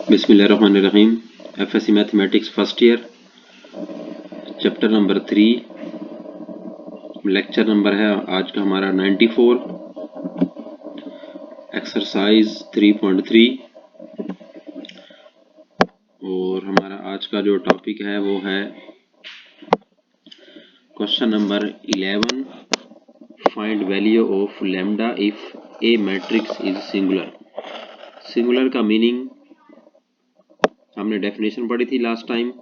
बिस्मिल्लाहिर्रहमानिर्रहीम। FSc mathematics first year, chapter number 3, lecture number है आज का हमारा 94, एक्सरसाइज 3.3। और हमारा आज का जो टॉपिक है वो है question number 11, find value of lambda if A matrix is singular. Singular का मीनिंग हमने डेफिनेशन पढ़ी थी लास्ट टाइम।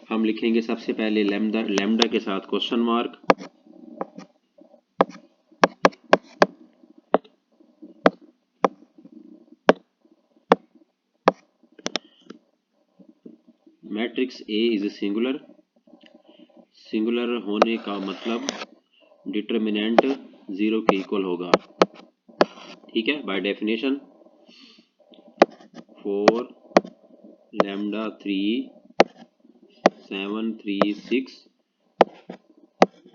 हम लिखेंगे सबसे पहले लैम्डा के साथ question mark, matrix A is singular. Singular होने का मतलब डिटरमिनेंट 0 के इक्वल होगा। ठीक है, बाय डेफिनेशन 4 लैम्डा 3 7 3 6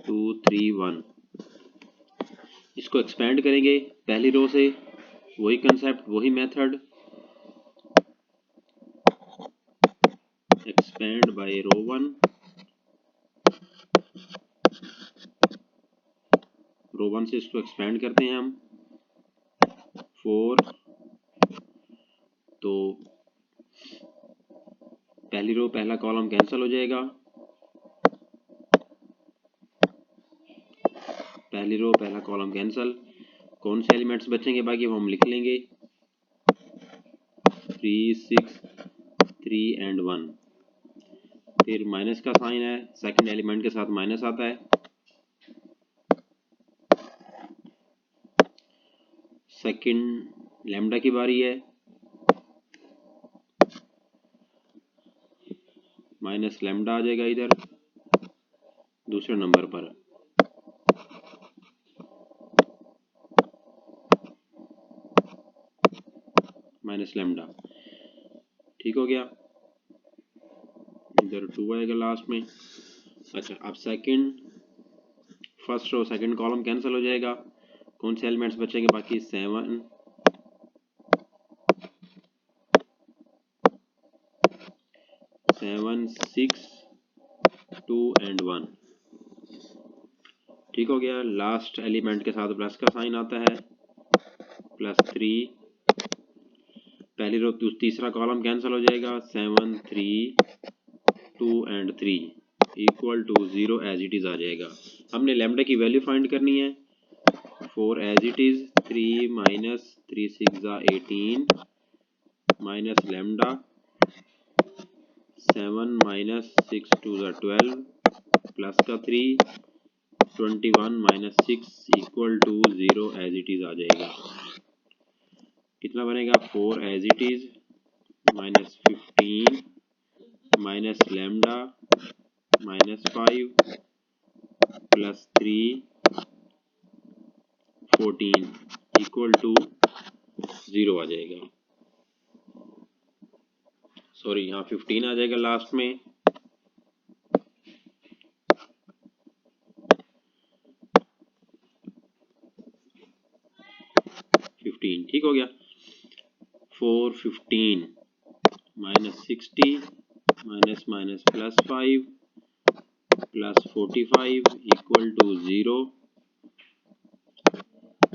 2 3 1। इसको एक्सपेंड करेंगे पहली रो से, वही कंसेप्ट वही मेथड, एक्सपेंड बाय रो 1। रो 1 से इसको एक्सपेंड करते हैं हम 4, तो पहली रो पहला कॉलम कैंसिल हो जाएगा, पहली रो पहला कॉलम कैंसिल। कौन से एलिमेंट्स बचेंगे बाकी वो हम लिख लेंगे 3 6 3 एंड 1। फिर माइनस का साइन है, सेकंड एलिमेंट के साथ माइनस आता है। सेकंड लैम्डा की बारी है, माइनस लैम्डा आ जाएगा इधर दूसरे नंबर पर। माइनस लैम्डा, ठीक हो गया। इधर 2 आएगा लास्ट में। अच्छा, अब first row second column cancel हो जाएगा। कौन से एलिमेंट्स बचेंगे बाकी 7 6 2 एंड 1। ठीक हो गया। लास्ट एलिमेंट के साथ प्लस का साइन आता है, +3। पहली रो तीसरा कॉलम कैंसिल हो जाएगा, 7 3 2 and 3 equal to 0 as it is आ जाएगा। हमने लैम्डा की वैल्यू फाइंड करनी है। 4 as it is, 3 minus 3 6 18 minus lambda, 7 minus 6 2 12 plus का 3 21 minus 6 equal to 0 as it is आ जाएगा। कितना बनेगा 4 as it is minus 15 minus lambda minus 5 plus 3 14 equal to 0 आ जाएगा। सॉरी, यहाँ 15 आ जाएगा लास्ट में। ठीक हो गया। 4 15 minus 60 minus minus plus 5 plus 45 equal to 0।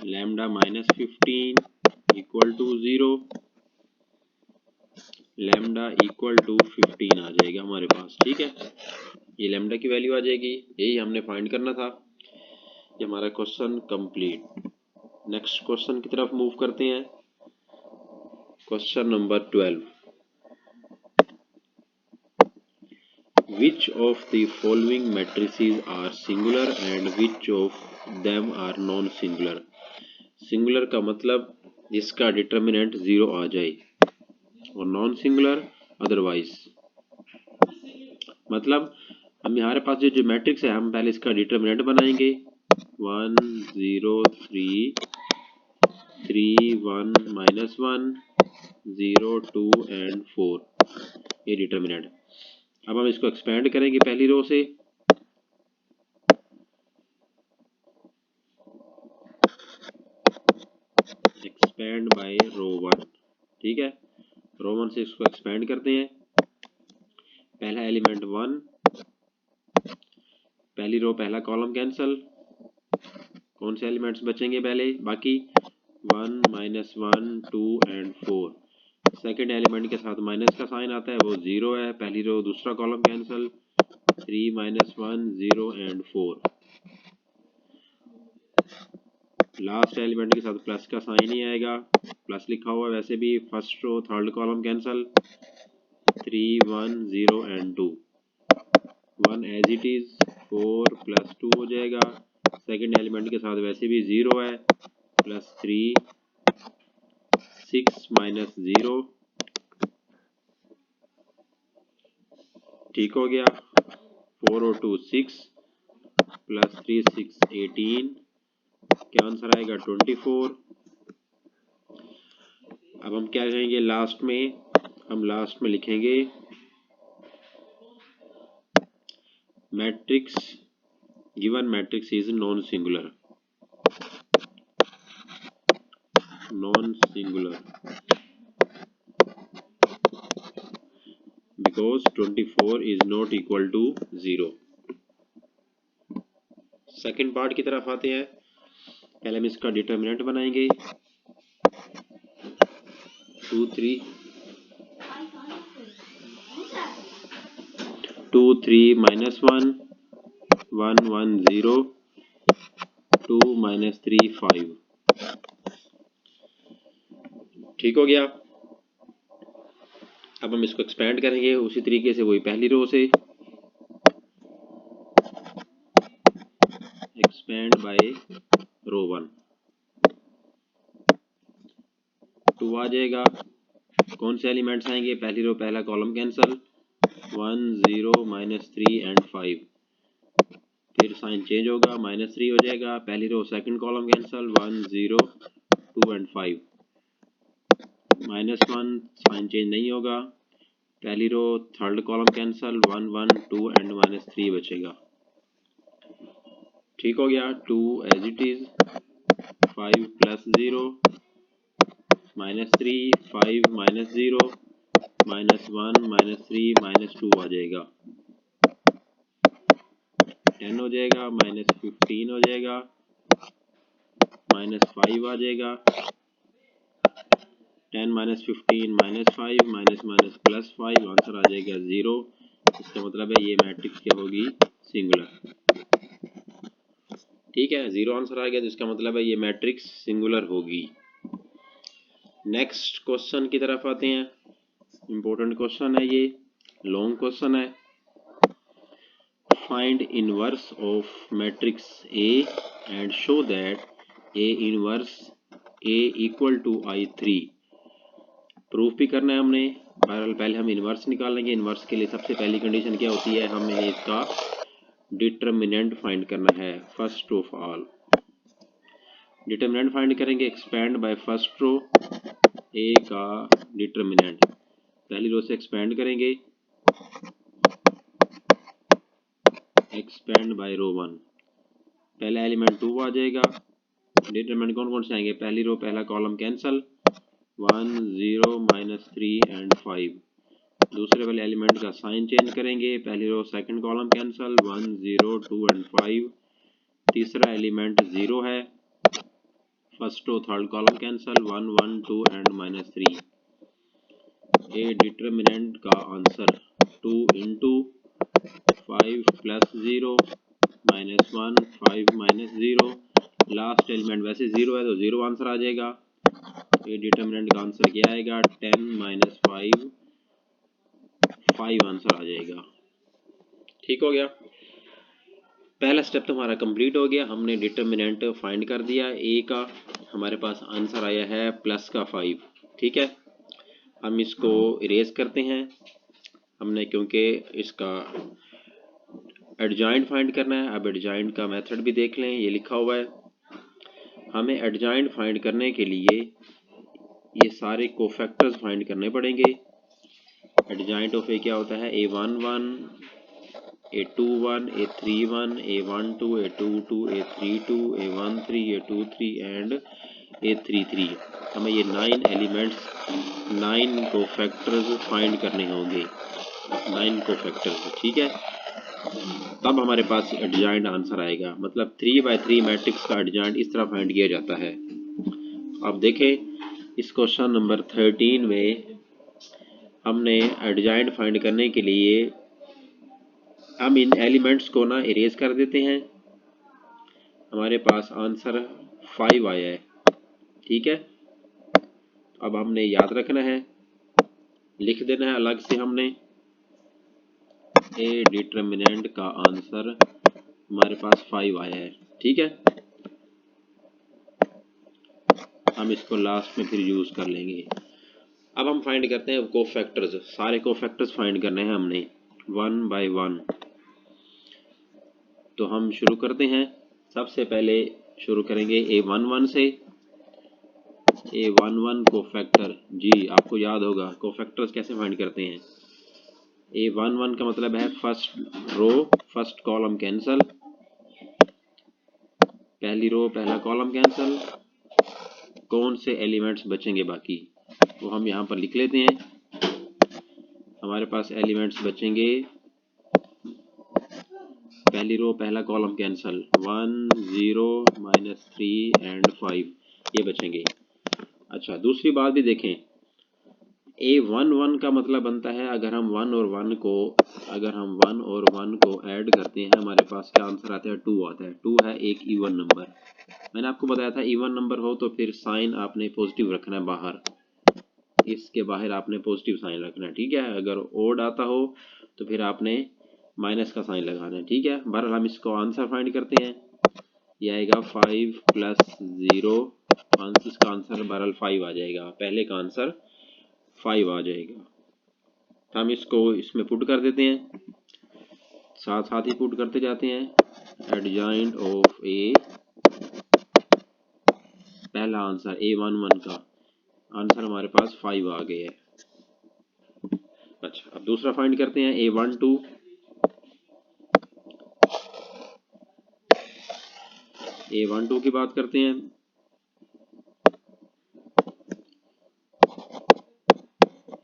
Lambda minus 15 equal to 0। Lambda equal to 15 आ जाएगा हमारे पास। ठीक है, ये लैम्डा की वैल्यू आ जाएगी, यही हमने फाइंड करना था। ये हमारा क्वेश्चन कंप्लीट। नेक्स्ट क्वेश्चन की तरफ मूव करते हैं। Question number 12, which of the following matrices are singular and which of them are non-singular। Singular का मतलब जिसका डिटर्मिनेंट 0 आ जाए, और नॉन सिंगुलर अदरवाइज। मतलब हम हमारे पास जो मैट्रिक्स है, हम पहले इसका डिटर्मिनेंट बनाएंगे 1 0 3 3 1 -1 0 2 एंड 4, ये डिटर्मिनेंट। अब हम इसको एक्सपेंड करेंगे पहली रो से, एक्सपेंड बाय रो 1। ठीक है, रो 1 से इसको एक्सपेंड करते हैं। पहला एलिमेंट 1, पहली रो पहला कॉलम कैंसिल, कौन से एलिमेंट्स बचेंगे पहले? बाकी 1 -1 2 एंड 4। सेकेंड एलिमेंट के साथ माइनस का साइन आता है, वो 0 है। पहली रो दूसरा column cancel, 3 -1 0 and 4। Last element के साथ प्लस का साइन ही आएगा, प्लस लिखा हुआ है वैसे भी। First row third column cancel, 3 1 0 and 2। 1 as it is, 4 + 2 हो जाएगा। सेकेंड एलिमेंट के साथ वैसे भी 0 है, +3 6 -0। ठीक हो गया। 4 और 2 6 +3 6 18। क्या आंसर आएगा? 24। अब हम क्या करेंगे लास्ट में? हम लास्ट में लिखेंगे matrix, given matrix is non singular, because 24 is not equal to 0। Second part की तरफ आते हैं। पहले हम इसका डिटर्मिनेंट बनाएंगे। 2 3 2 3 -1 1 1 0 2 -3 5। ठीक हो गया। अब हम इसको एक्सपेंड करेंगे उसी तरीके से, वही पहली रो से एक्सपेंड बाय रो 1। 2 आ जाएगा। कौन से एलिमेंट्स आएंगे? पहली रो पहला कॉलम कैंसिल, 1 0 -3 एंड 5। फिर साइन चेंज होगा, -3 हो जाएगा। पहली row second column cancel, 1 0 2 and 5। -1 sign change नहीं होगा। पहली row third column cancel, 1 1 2 and -3 बचेगा। ठीक हो गया। 2 एज इट इज, 5 + 0 -3 5 -0 -1 -3 -2 आ जाएगा। 10 हो जाएगा, -15 हो जाएगा, -5 आ जाएगा। 10 -15 -5 +5 आंसर आ जाएगा 0। इसका मतलब है ये मैट्रिक्स क्या होगी? सिंगुलर। ठीक है, 0 आंसर आ गया तो इसका मतलब है ये मैट्रिक्स सिंगुलर होगी। नेक्स्ट क्वेश्चन की तरफ आते हैं। इंपॉर्टेंट क्वेश्चन है ये, लॉन्ग क्वेश्चन है। Find inverse of matrix A and show that A inverse A equal to I3। Proof भी करना है हमने। बहरहाल पहले हम इनवर्स निकालेंगे। इनवर्स के लिए सबसे पहली कंडीशन क्या होती है? हमें इसका डिटर्मिनेंट फाइंड करना है। First of all determinant find करेंगे। एक्सपेंड बाय फर्स्ट रो, ए का डिटर्मिनेंट पहली रो से एक्सपेंड करेंगे। एक्सपेंड बाय रो 1, पहला एलिमेंट 2 आ जाएगा। डिटरमिनेंट कौन कौन से आएंगे? पहली रो पहला कॉलम कैंसिल, 1 0 -3 एंड 5। दूसरे वाले एलिमेंट का साइन चेंज करेंगे। पहली row second column cancel, 1 0 2 and 5। तीसरा एलिमेंट 0 है। First row third column cancel, 1 1 2 and -3। A determinant का आंसर 2 × 5 + 0 -1 5 -0। लास्ट एलिमेंट वैसे 0 है तो 0 आंसर आ जाएगा। ये डिटरमिनेंट का आंसर क्या आएगा? 10 - 5 5 आंसर आ जाएगा। ठीक हो गया। पहला स्टेप तो हमारा कंप्लीट हो गया। हमने डिटरमिनेंट फाइंड कर दिया ए का। हमारे पास आंसर आया है +5। ठीक है, हम इसको इरेज करते हैं। हमने क्योंकि इसका एडजॉइंट फाइंड करना है। अब एडजॉइंट का मेथड भी देख लें, ये लिखा हुआ है। हमें एडजॉइंट फाइंड करने के लिए ये सारे कोफैक्टर्स फाइंड करने पड़ेंगे। एडजॉइंट ऑफ ए क्या होता है? A11 A21 A31 A12 A22 A32 A13 A23 and A33। हमें ये 9 एलिमेंट्स 9 कोफैक्टर्स फाइंड करने होंगे, 9 कोफैक्टर्स, ठीक है। तब हमारे पास एडजॉइंट आंसर आएगा, मतलब 3×3 मैट्रिक्स का एडजॉइंट इस तरह फाइंड किया जाता है। अब देखें इस क्वेश्चन नंबर 13 में हमने एडजॉइंट फाइंड करने के लिए हम इन एलिमेंट्स को ना इरेज कर देते हैं। हमारे पास आंसर 5 आया है, ठीक है। अब हमने याद रखना है, लिख देना है अलग से, हमने ए डिटर्मिनेंट का आंसर हमारे पास 5 आया है, ठीक है। हम इसको लास्ट में फिर यूज कर लेंगे। अब हम फाइंड करते हैं कोफैक्टर्स, सारे कोफैक्टर्स फाइंड करने हैं हमने 1 बाय 1। तो हम शुरू करते हैं। सबसे पहले शुरू करेंगे A11 से। A11 कोफैक्टर, जी आपको याद होगा कोफैक्टर्स कैसे फाइंड करते हैं। A11 का मतलब है first row first column cancel, पहली रो पहला कॉलम कैंसल, कौन से एलिमेंट्स बचेंगे बाकी वो हम यहाँ पर लिख लेते हैं। हमारे पास एलिमेंट्स बचेंगे, पहली रो पहला कॉलम कैंसल 1 0 -3 एंड 5 ये बचेंगे। अच्छा दूसरी बात भी देखें, A11 का मतलब बनता है अगर हम 1 और 1 को ऐड करते हैं हमारे पास क्या आंसर आता है, 2 आता है। 2 है एक इवन नंबर। मैंने आपको बताया था इवन नंबर हो तो फिर साइन आपने पॉजिटिव रखना है, बाहर इसके बाहर आपने पॉजिटिव साइन रखना है, ठीक है। अगर ओड आता हो तो फिर आपने माइनस का साइन लगाना है, ठीक है। बहरहाल हम इसको आंसर फाइंड करते हैं, ये आएगा 5 + 0, इसका आंसर बहरहाल 5 आ जाएगा, पहले का आंसर 5 आ जाएगा। हम इसको इसमें पुट कर देते हैं, साथ साथ ही पुट करते जाते हैं। एडजॉइंट ऑफ ए, पहला आंसर A11 का आंसर हमारे पास 5 आ गया है। अच्छा अब दूसरा फाइंड करते हैं A12। A12 की बात करते हैं।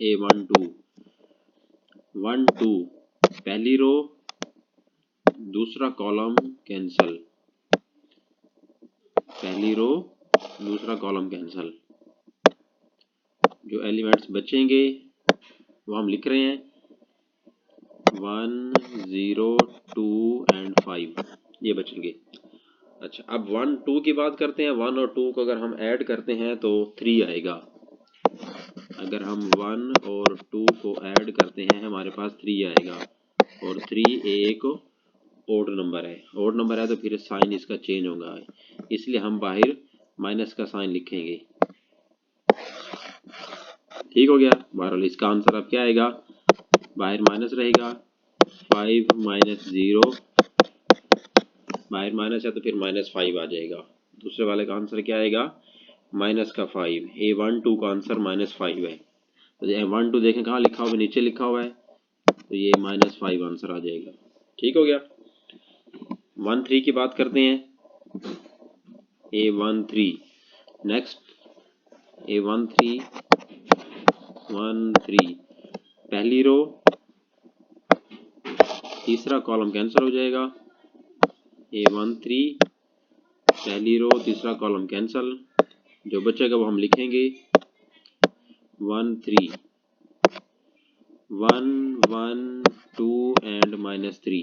A12 1 2 पहली रो दूसरा कॉलम कैंसल, पहली रो दूसरा कॉलम कैंसल, जो एलिमेंट्स बचेंगे वो हम लिख रहे हैं 1 0 2 एंड 5 ये बचेंगे। अच्छा अब 1 2 की बात करते हैं। 1 और 2 को अगर हम ऐड करते हैं तो 3 आएगा। अगर हम 1 और 2 को ऐड करते हैं हमारे पास 3 आएगा, और 3 एक ओड नंबर है, ओड नंबर है तो फिर साइन इसका चेंज होगा, इसलिए हम बाहर माइनस का साइन लिखेंगे, ठीक हो गया। बहरहाल इसका आंसर अब क्या आएगा, बाहर माइनस रहेगा, 5 - 0, बाहर माइनस है तो फिर -5 आ जाएगा। दूसरे वाले का आंसर क्या आएगा, माइनस का 5। A12 का आंसर -5 है। तो A12 देखें कहाँ लिखा हुआ है, नीचे लिखा हुआ है, तो ये -5 आंसर आ जाएगा, ठीक हो गया। 13 की बात करते हैं। A13 नेक्स्ट A13 पहली रो तीसरा कॉलम कैंसिल हो जाएगा। A13 पहली रो तीसरा कॉलम कैंसिल, जो बचेगा वो हम लिखेंगे 1 3 1 1 2 एंड -3।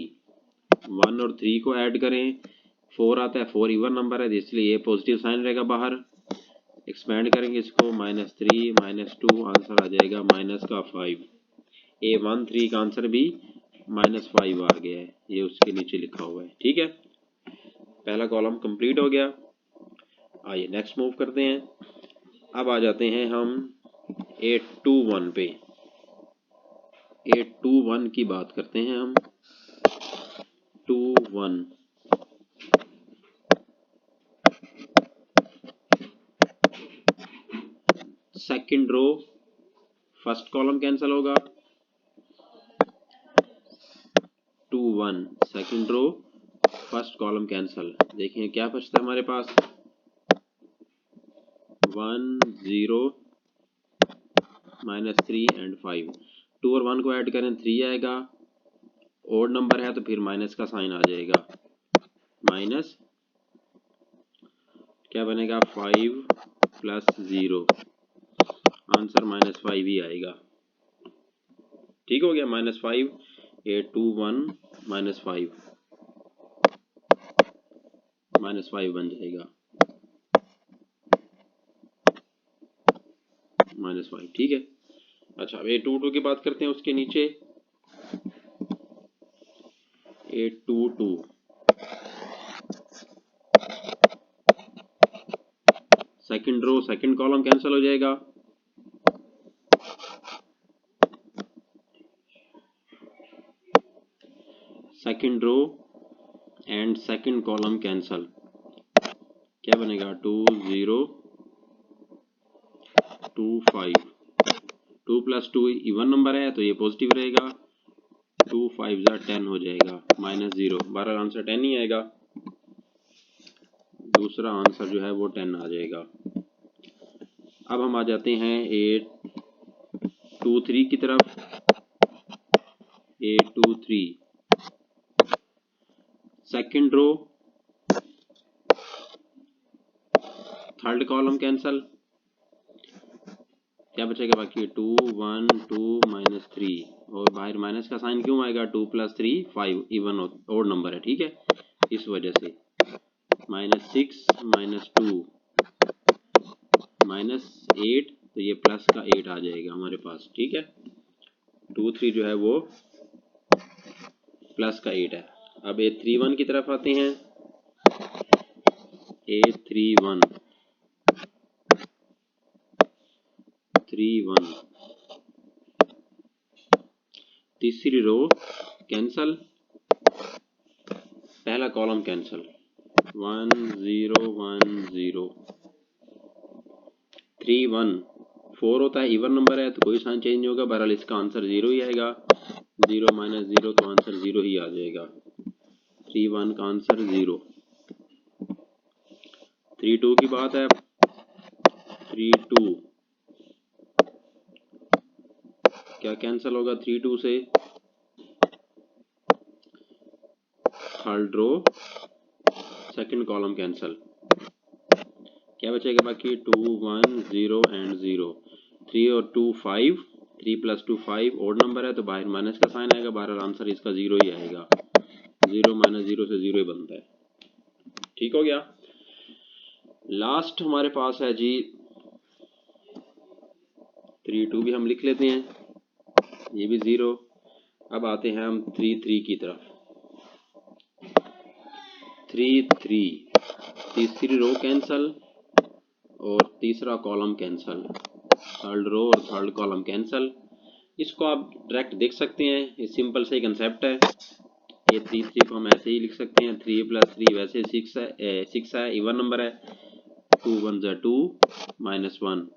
1 और 3 को ऐड करें 4 आता है, 4 इवन नंबर है इसलिए ये पॉजिटिव साइन रहेगा बाहर। एक्सपेंड करेंगे इसको -3 -2 आंसर आ जाएगा -5। A13 का आंसर भी -5 आ गया है, ये उसके नीचे लिखा हुआ है, ठीक है। पहला कॉलम कंप्लीट हो गया। आइए नेक्स्ट मूव करते हैं। अब आ जाते हैं हम A21 पे। A21 की बात करते हैं हम। 21 second row first column cancel होगा, 21 second row first column cancel. देखिए क्या बचता है हमारे पास, 1 0 -3 एंड 5। 2 और 1 को ऐड करें 3 आएगा, ओड नंबर है तो फिर माइनस का साइन आ जाएगा, माइनस क्या बनेगा 5 + 0, आंसर -5 ही आएगा। ठीक हो गया, -5 8 2 1 -5 -5 बन जाएगा, -5। ठीक है। अच्छा, अब 822 की बात करते हैं। उसके नीचे 822 second row second column cancel हो जाएगा, second row and second column cancel, क्या बनेगा 2 0 2 5। 2 + 2 इवन नंबर है तो ये पॉजिटिव रहेगा, 2 5 10 हो जाएगा, -0। बहरहाल आंसर 10 ही आएगा, दूसरा आंसर जो है वो 10 आ जाएगा। अब हम आ जाते हैं 823 की तरफ। 823 second row third column cancel, क्या बचेगा बाकी 2 1 2 -3, और बाहर माइनस का साइन क्यों आएगा, 2 + 3 5 इवन ओड नंबर है, ठीक है, इस वजह से -6 -2 -8, तो ये प्लस का 8 आ जाएगा हमारे पास। ठीक है, 2 3 जो है वो प्लस का 8 है। अब 831 की तरफ आते हैं। 831 31 तीसरी रो कैंसल, पहला कॉलम कैंसल, 1 0 1 0 3 1 4 होता है, इवन नंबर है तो कोई साइन चेंज नहीं होगा, बहरहाल इसका आंसर 0 ही आएगा, 0 -0 तो आंसर 0 ही आ जाएगा, 3 1 का आंसर 0। 3 2 की बात है। 3 2 क्या कैंसल होगा 3 2 से, third row second column cancel, क्या बचेगा बाकी 2 1 0 एंड 0। 3 और 2 5, 3 + 2 5, ओड नंबर है तो बाहर माइनस का साइन आएगा, बहरहाल आंसर इसका 0 ही आएगा, 0 -0 से 0 ही बनता है। ठीक हो गया। लास्ट हमारे पास है जी 3 2 भी हम लिख लेते हैं, ये भी 0। अब आते हैं हम 3 3 की तरफ। 3 3 तीसरी रो कैंसल और तीसरा कॉलम कैंसल, थर्ड रो और थर्ड कॉलम कैंसल। इसको आप डायरेक्ट देख सकते हैं, ये सिंपल से कंसेप्ट है। ये 3 3 को हम ऐसे ही लिख सकते हैं, 3 + 3 वैसे 6 है, इवन नंबर है, 2 1 2 -1,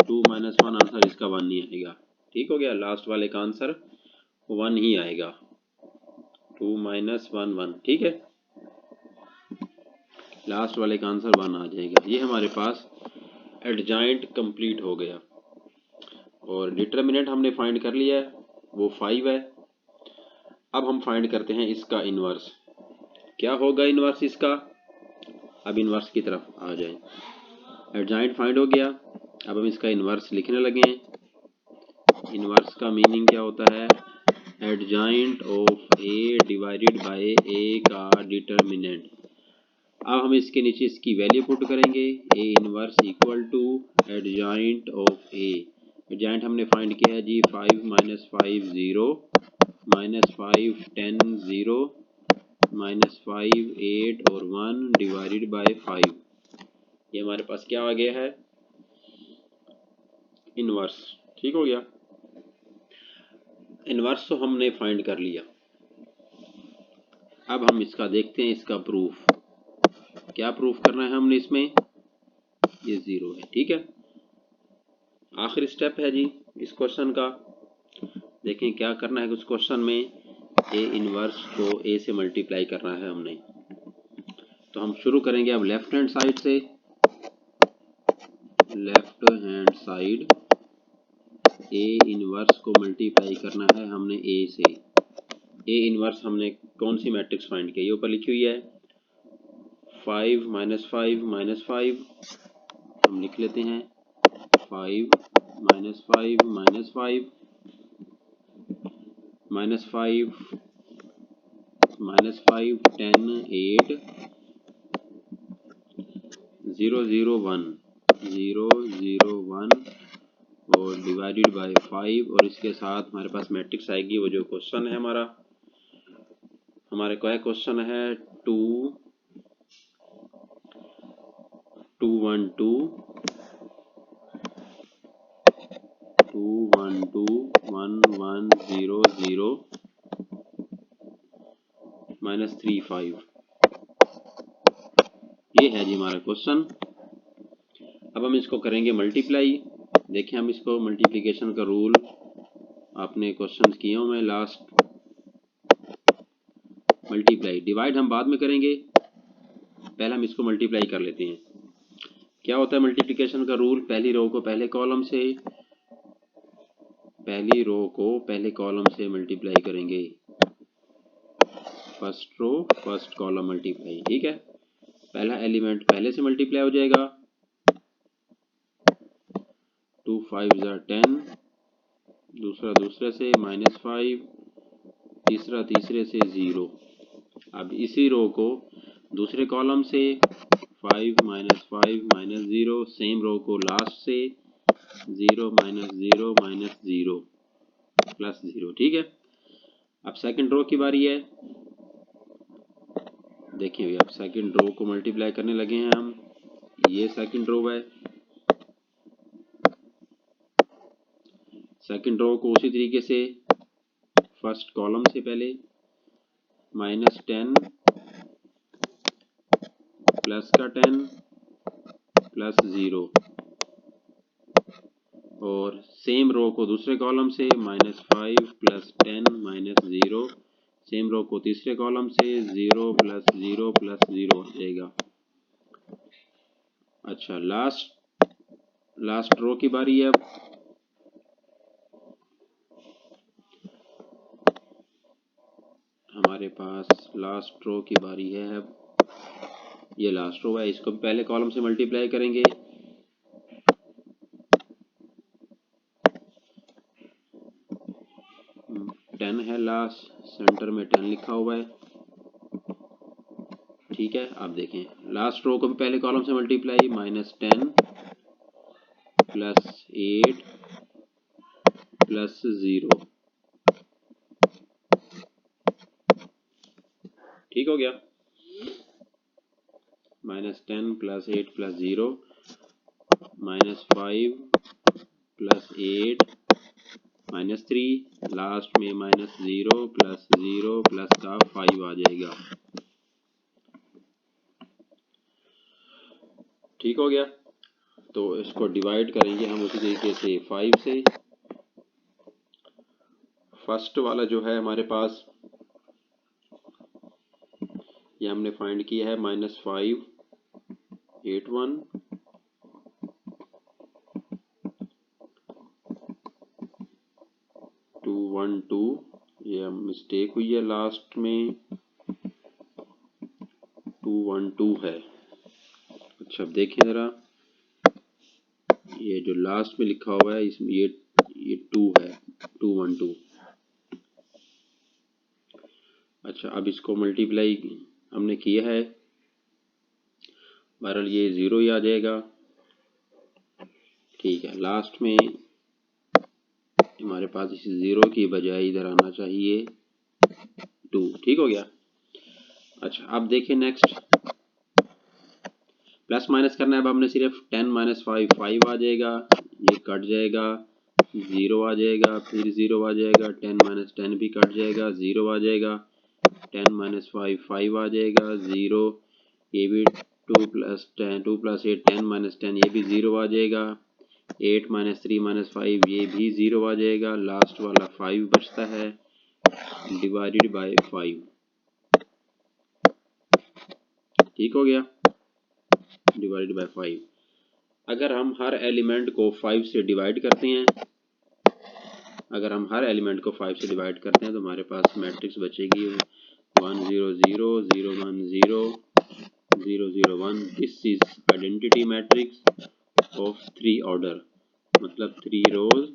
2 -1 आंसर इसका 1 नहीं आएगा। ठीक हो गया, लास्ट वाले का आंसर 1 ही आएगा, 2 -1 1। ठीक है, लास्ट वाले का आंसर 1 आ जाएगा। ये हमारे पास एडजॉइंट कंप्लीट हो गया, और डिटरमिनेंट हमने फाइंड कर लिया है, वो 5 है। अब हम फाइंड करते हैं इसका इन्वर्स, क्या होगा इन्वर्स इसका। अब इन्वर्स की तरफ आ जाए, एडजॉइंट फाइंड हो गया, अब हम इसका इन्वर्स लिखने लगे हैं। इन्वर्स का मीनिंग क्या होता है, adjoint of A divided by A का डिटरमिनेंट। अब हम इसके नीचे इसकी वैल्यू पुट करेंगे, A inverse equal to adjoint of A. Adjoint हमने फाइंड किया है जी 5 - 5 0 -5 10 0 -5 8 और 1 डिवाइडेड बाय 5। ये हमारे पास क्या आ गया है, इनवर्स। ठीक हो गया, इनवर्स तो हमने फाइंड कर लिया। अब हम इसका देखते हैं इसका प्रूफ, क्या प्रूफ करना है हमने इसमें, ये 0 है। ठीक है, आखिरी स्टेप है जी इस क्वेश्चन का। देखें क्या करना है उस क्वेश्चन में, ए इनवर्स को ए से मल्टीप्लाई करना है हमने। तो हम शुरू करेंगे अब लेफ्ट हैंड साइड से। Left hand side A inverse को मल्टीप्लाई करना है हमने ए से। ए इनवर्स हमने कौन सी मैट्रिक्स फाइंड की, ये ऊपर लिखी हुई है 5 -5 -5, हम लिख लेते हैं 5 -5 -5 -5 -5 10 8 0 0 1 0 0 1 और डिवाइडेड बाय 5, और इसके साथ हमारे पास मैट्रिक्स आएगी। वो जो क्वेश्चन है हमारे क्या क्वेश्चन है 2 2 1 2 2 1 2 1 1 0 0 -3 5, ये है जी हमारा क्वेश्चन। अब हम इसको करेंगे मल्टीप्लाई। देखें हम इसको मल्टीप्लिकेशन का रूल आपने क्वेश्चन किए हुए लास्ट। मल्टीप्लाई डिवाइड हम बाद में करेंगे, पहले हम इसको मल्टीप्लाई कर लेते हैं। क्या होता है मल्टीप्लिकेशन का रूल, पहली रो को पहले कॉलम से मल्टीप्लाई करेंगे, first row first column multiply. ठीक है, पहला एलिमेंट पहले से मल्टीप्लाई हो जाएगा 2 5 10, दूसरा दूसरे से -5, तीसरा तीसरे से 0। अब इसी रो को दूसरे कॉलम से 5 -5 -0, सेम रो को लास्ट से 0 -0 -0 +0। ठीक है, अब सेकंड रो की बारी है। देखिए भैया, अब सेकंड रो को मल्टीप्लाई करने लगे हैं हम। ये सेकंड रो है, सेकंड रो को उसी तरीके से फर्स्ट कॉलम से पहले -10 प्लस का 10 +0, और सेम रो को दूसरे कॉलम से -5 + 10 -0, सेम रो को तीसरे कॉलम से 0 + 0 + 0 आ जाएगा। अच्छा, लास्ट रो की बारी है। अब हमारे पास लास्ट रो की बारी है। अब ये लास्ट रो है, इसको भी पहले कॉलम से मल्टीप्लाई करेंगे। टेन है लास्ट, सेंटर में 10 लिखा हुआ है। ठीक है, आप देखें लास्ट रो को भी पहले कॉलम से मल्टीप्लाई, -10 +8 +0। ठीक हो गया, -10 +8 +0 -5 +8 -3, लास्ट में -0 +0 प्लस का 5 आ जाएगा। ठीक हो गया, तो इसको डिवाइड करेंगे हम उसी तरीके से 5 से। फर्स्ट वाला जो है हमारे पास, ये हमने फाइंड किया है -5 8 1 2 1 2, ये मिस्टेक हुई है, लास्ट में 2 1 2 है। अच्छा, अब देखें ज़रा, ये जो लास्ट में लिखा हुआ है इसमें ये 2 है, 2 1 2। अच्छा, अब इसको मल्टीप्लाई हमने किया है, बहरहाल ये 0 ही आ जाएगा। ठीक है, लास्ट में हमारे पास इस 0 की बजाय इधर आना चाहिए 2। ठीक हो गया। अच्छा, अब देखिए नेक्स्ट प्लस माइनस करना है। अब हमने सिर्फ 10 -5 5 आ जाएगा, ये कट जाएगा, 0 आ जाएगा, फिर 0 आ जाएगा, 10 -10 भी कट जाएगा, 0 आ जाएगा, 10 -5 5 आ जाएगा, 0, ये भी 2 + 10 2 + 8 10 -10, ये भी 0 आ जाएगा, 8 -3 -5 ये भी 0 आ जाएगा, लास्ट वाला 5 बचता है डिवाइडेड बाय 5। ठीक हो गया, डिवाइडेड बाय 5। अगर हम हर एलिमेंट को 5 से डिवाइड करते हैं, अगर हम हर एलिमेंट को 5 से डिवाइड करते हैं तो हमारे पास मैट्रिक्स बचेगी 1 0 0 0 1 0 0 0 1। This is identity matrix of 3 order, मतलब 3 रोज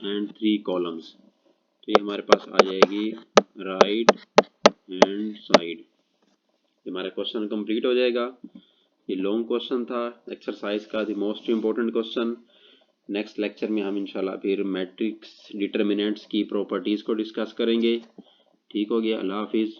एंड 3 कॉलम्स। तो ये हमारे पास आ जाएगी राइट हैंड साइड। हमारा क्वेश्चन कंप्लीट हो जाएगा। ये लॉन्ग क्वेश्चन था एक्सरसाइज का, the most important question. Next lecture में हम इंशाल्लाह फिर मैट्रिक्स डिटर्मिनेंट्स की प्रॉपर्टीज़ को डिस्कस करेंगे। ठीक हो गया, अल्लाह हाफिज़।